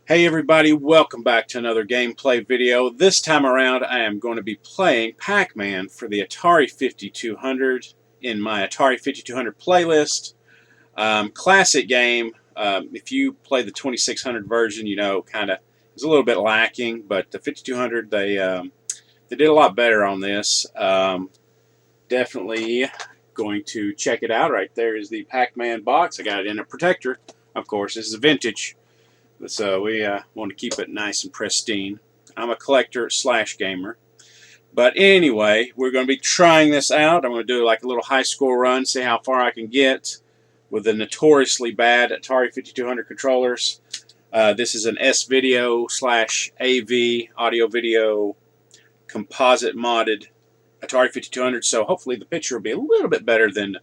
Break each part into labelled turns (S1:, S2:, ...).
S1: Hey everybody, welcome back to another gameplay video. This time around I am going to be playing Pac-Man for the Atari 5200 in my Atari 5200 playlist. Classic game. If you play the 2600 version, you know, kind of is a little bit lacking, but the 5200 they did a lot better on this. Definitely going to check it out. Right there is the Pac-Man box. I got it in a protector, of course. This is vintage. So we want to keep it nice and pristine. I'm a collector / gamer. But anyway, we're going to be trying this out. I'm going to do like a little high score run, see how far I can get with the notoriously bad Atari 5200 controllers. This is an S-Video / AV, audio video, composite modded Atari 5200. So hopefully the picture will be a little bit better than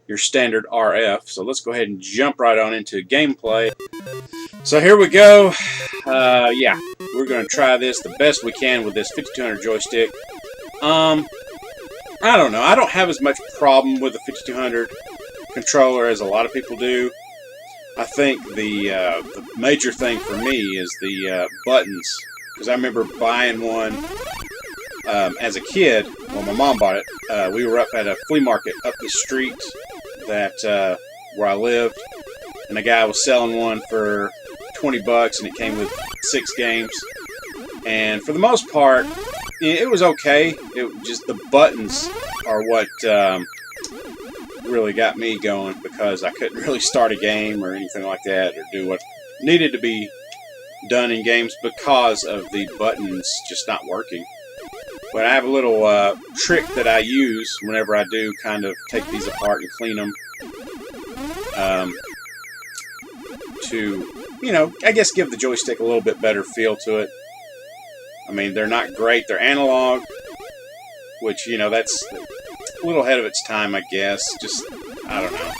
S1: your standard RF. So let's go ahead and jump right on into gameplay. So here we go. Yeah, we're going to try this the best we can with this 5200 joystick. I don't know. I don't have as much problem with the 5200 controller as a lot of people do. I think the major thing for me is the buttons, because I remember buying one as a kid. Well, my mom bought it. We were up at a flea market up the street that where I lived, and the guy was selling one for $20, and it came with 6 games. And for the most part, it was okay. It just the buttons are what really got me going, because I couldn't really start a game or anything like that, or do what needed to be done in games because of the buttons just not working. But I have a little trick that I use whenever I do kind of take these apart and clean them, to, you know, I guess give the joystick a little bit better feel to it. I mean, they're not great. They're analog, which, you know, that's a little ahead of its time, I guess. Just, I don't know.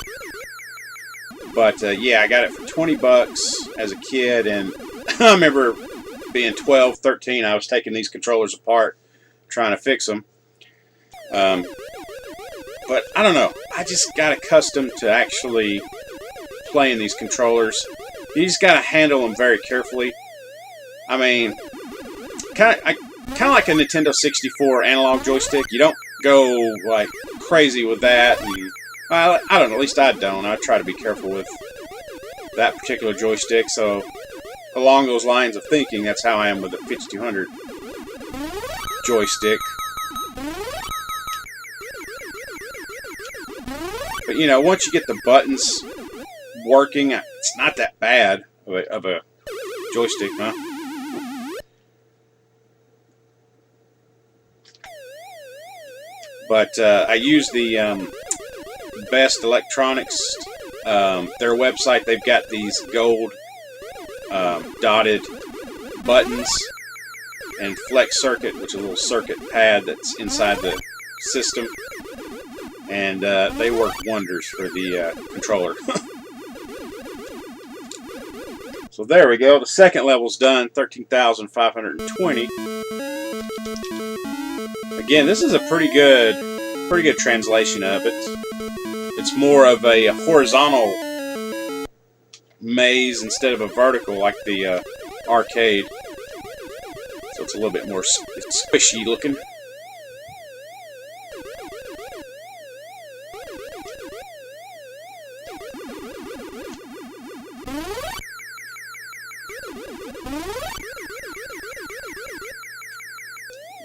S1: But, yeah, I got it for $20 as a kid, and I remember being 12, 13, I was taking these controllers apart, trying to fix them. But, I don't know. I just got accustomed to actually playing these controllers. You just got to handle them very carefully. I mean, kind of like a Nintendo 64 analog joystick. You don't go like crazy with that. And, well, I don't know. At least I don't. I try to be careful with that particular joystick. So, along those lines of thinking, that's how I am with the 5200 joystick. But, you know, once you get the buttons working, it's not that bad of a joystick, huh? But I use the Best Electronics, their website. They've got these gold dotted buttons and flex circuit, which is a little circuit pad that's inside the system, and they work wonders for the controller. So there we go. The second level's done, 13,520. Again, this is a pretty good translation of it. It's more of a horizontal maze instead of a vertical like the arcade. So it's a little bit more squishy looking.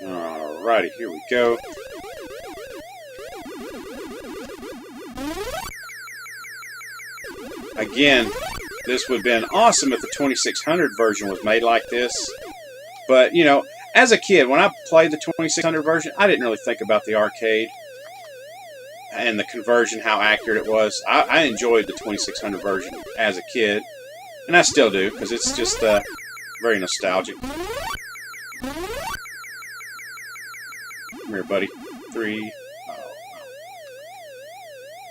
S1: Alrighty, here we go. Again, this would have been awesome if the 2600 version was made like this. But, you know, as a kid, when I played the 2600 version, I didn't really think about the arcade and the conversion, how accurate it was. I enjoyed the 2600 version as a kid, and I still do, because it's just very nostalgic. Come here, buddy. 3.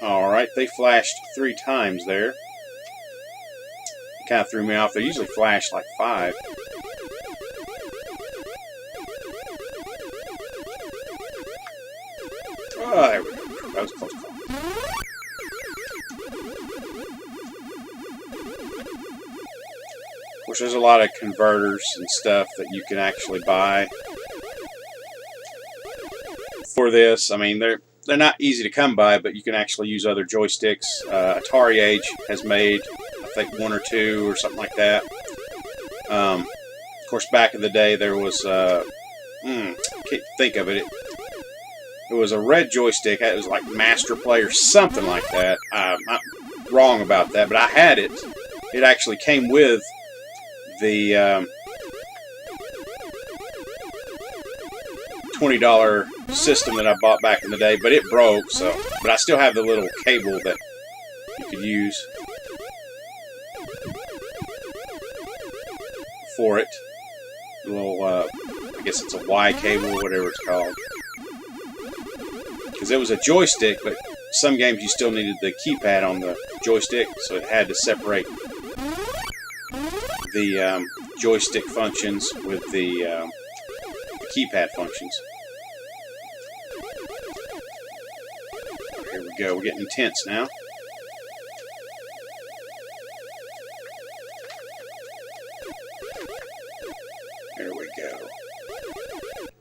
S1: Oh. Alright, they flashed 3 times there. Kind of threw me off. They usually flash like 5. Oh, there we go. That was a close call. Of course, there's a lot of converters and stuff that you can actually buy for this. I mean, they're not easy to come by, but you can actually use other joysticks. Atari Age has made, I think, 1 or 2 or something like that. Of course, back in the day, there was, can't think of it. It was a red joystick. It was like Master Play or something like that. I'm not wrong about that, but I had it. It actually came with the $20 system that I bought back in the day, but it broke. But I still have the little cable that you could use for it. The little, I guess it's a Y cable, whatever it's called. Because it was a joystick, but some games you still needed the keypad on the joystick, so it had to separate the joystick functions with the keypad functions. Here we go, we're getting intense now. There we go.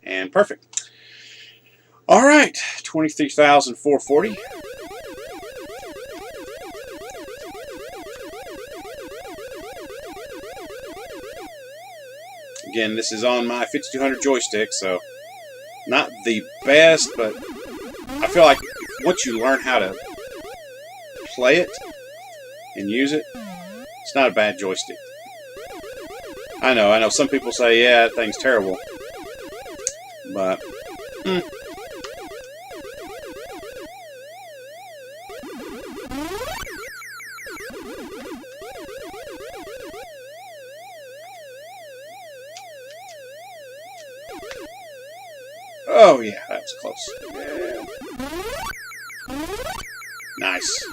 S1: And perfect. All right, 23,440. Again, this is on my 5200 joystick, so not the best, but I feel like once you learn how to play it and use it, it's not a bad joystick. I know, some people say, yeah, that thing's terrible, but oh yeah, that was close. Yeah. Nice.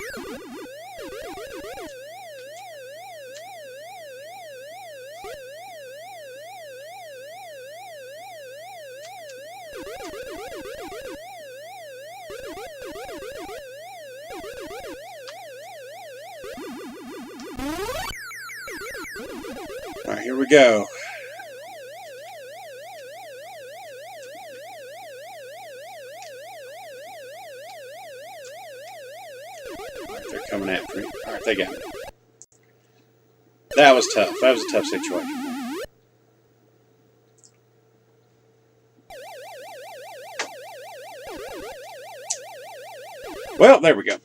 S1: All right, here we go. They're coming after me. Alright, they got me. That was tough. That was a tough situation. Well, there we go.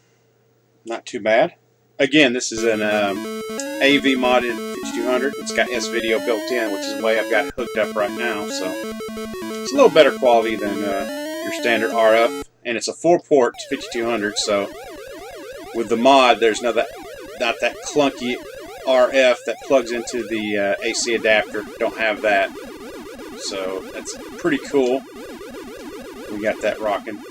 S1: Not too bad. Again, this is an AV modded 5200. It's got S-Video built in, which is the way I've got it hooked up right now. So it's a little better quality than your standard RF. And it's a 4-port 5200, so with the mod, there's not that clunky RF that plugs into the AC adapter. Don't have that. So that's pretty cool. We got that rocking.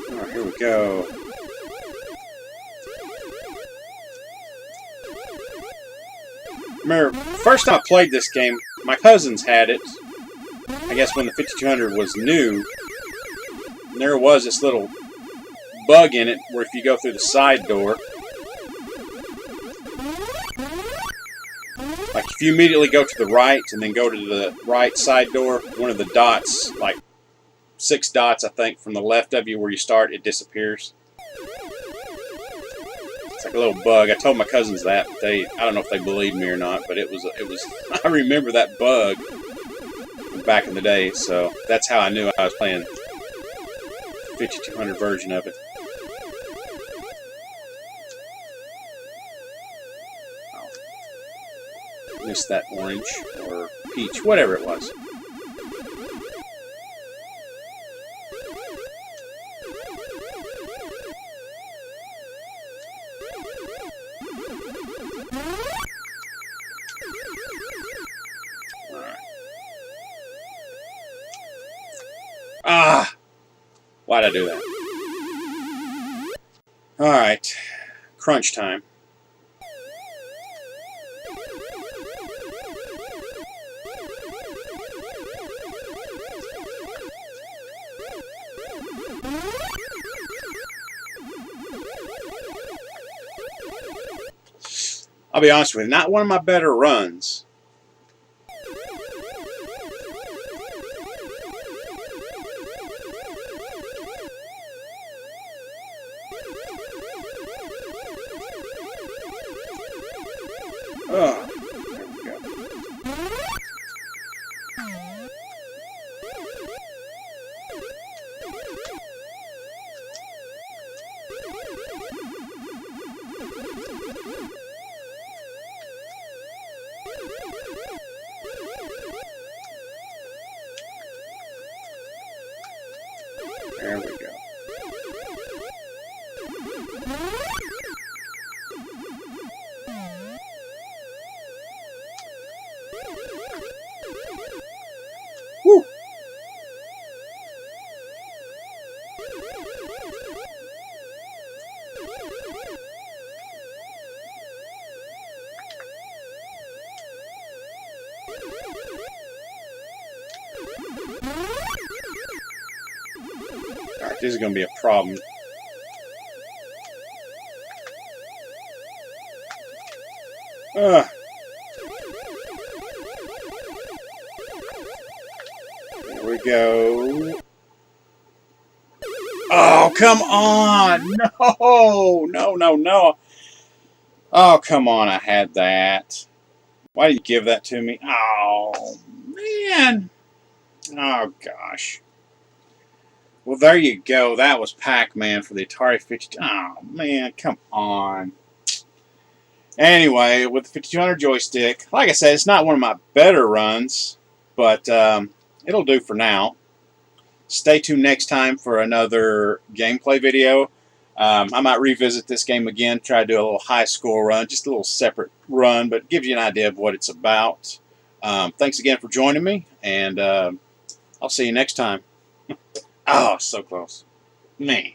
S1: Alright, here we go. Remember, first time I played this game, my cousins had it, I guess when the 5200 was new, and there was this little bug in it where if you go through the side door, like if you immediately go to the right and then go to the right side door, one of the dots, like 6 dots I think from the left of you where you start, it disappears. Like a little bug. I told my cousins that. I don't know if they believed me or not, but it was. I remember that bug from back in the day, so that's how I knew I was playing 5200 version of it. Oh. Missed that orange or peach, whatever it was. Ah! Why'd I do that? Alright. Crunch time. I'll be honest with you, not one of my better runs. Oh, there we go. There we go. Woo! Alright, this is going to be a problem. Ugh. There we go. Oh, come on! No! No, no, no. Oh, come on, I had that. Why did you give that to me? Oh, man. Oh, gosh. Well, there you go. That was Pac-Man for the Atari 52. Oh, man, come on. Anyway, with the 5200 joystick, like I said, it's not one of my better runs, but it'll do for now. Stay tuned next time for another gameplay video. I might revisit this game again, try to do a little high score run, just a little separate run, but gives you an idea of what it's about. Thanks again for joining me, and I'll see you next time. Oh, so close. Man.